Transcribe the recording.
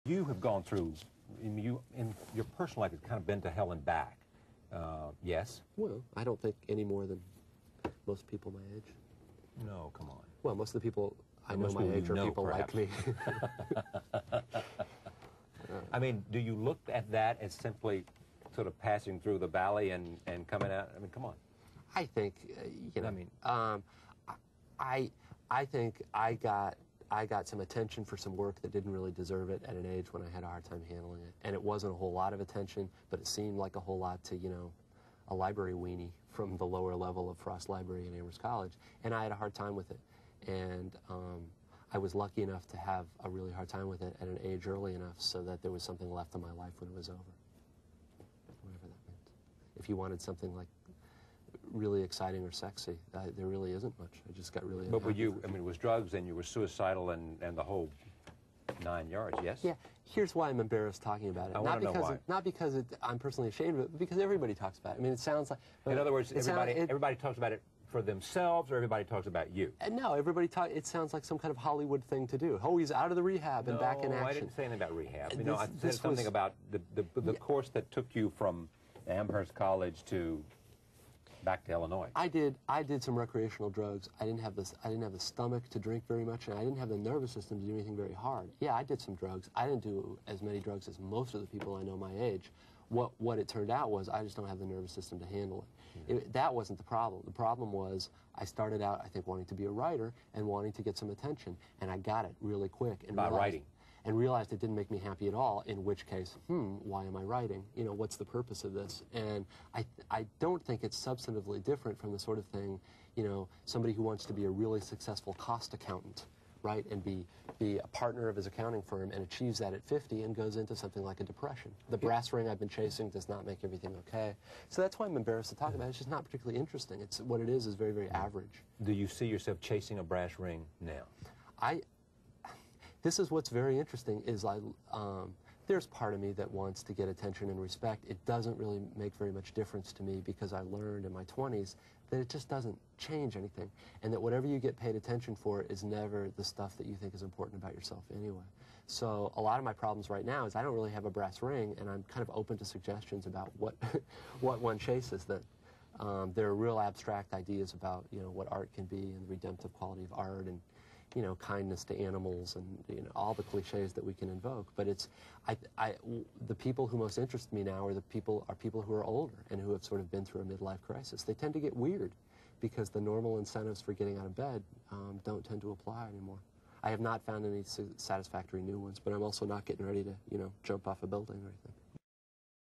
You have gone through, in your personal life, you've kind of been to hell and back. Yes? Well, I don't think any more than most people my age. No, come on. Well, most of the people I know Most my people age you are know, people perhaps. like me. I mean, do you look at that as simply sort of passing through the valley and coming out? I mean, come on. I think, you know, I think I got some attention for some work that didn't really deserve it at an age when I had a hard time handling it. And it wasn't a whole lot of attention, but it seemed like a whole lot to, you know, a library weenie from the lower level of Frost Library at Amherst College. And I had a hard time with it. And I was lucky enough to have a really hard time with it at an age early enough so that there was something left in my life when it was over. Whatever that meant. If you wanted something like really exciting or sexy, there really isn't much. I just got really But were unhappy. you, I mean, it was drugs and you were suicidal and the whole 9 yards, yes? Yeah, here's why I'm embarrassed talking about it. I want to know why. Not because I'm personally ashamed of it, but because everybody talks about it. I mean, it sounds like... In other words, everybody talks about it for themselves, or everybody talks about you? No, it sounds like some kind of Hollywood thing to do. Oh, he's out of the rehab and back in action. No, I didn't say anything about rehab. You know, I said something about the course that took you from Amherst College to back to Illinois. I did some recreational drugs. I didn't have the stomach to drink very much, and I didn't have the nervous system to do anything very hard. Yeah, I did some drugs. I didn't do as many drugs as most of the people I know my age. What it turned out was I just don't have the nervous system to handle it. That wasn't the problem. The problem was I started out, I think, wanting to be a writer and wanting to get some attention, and I got it really quick. And By writing? And realized it didn't make me happy at all, in which case, why am I writing? You know, what's the purpose of this? And I don't think it's substantively different from the sort of thing, you know, somebody who wants to be a really successful cost accountant, right, and be a partner of his accounting firm and achieves that at 50 and goes into something like a depression. The brass ring I've been chasing does not make everything okay. So that's why I'm embarrassed to talk about it. It's just not particularly interesting. It's what it is very, very average. Do you see yourself chasing a brass ring now? This is what's very interesting is there's part of me that wants to get attention and respect. It doesn't really make very much difference to me because I learned in my 20s that it just doesn't change anything, and that whatever you get paid attention for is never the stuff that you think is important about yourself anyway. So a lot of my problems right now is I don't really have a brass ring, and I'm kind of open to suggestions about what what one chases. That there are real abstract ideas about, you know, what art can be and the redemptive quality of art, and, you know, kindness to animals, and, you know, all the cliches that we can invoke. But it's, the people who most interest me now are people who are older and who have sort of been through a midlife crisis. They tend to get weird because the normal incentives for getting out of bed don't tend to apply anymore. I have not found any satisfactory new ones, but I'm also not getting ready to, you know, jump off a building or anything.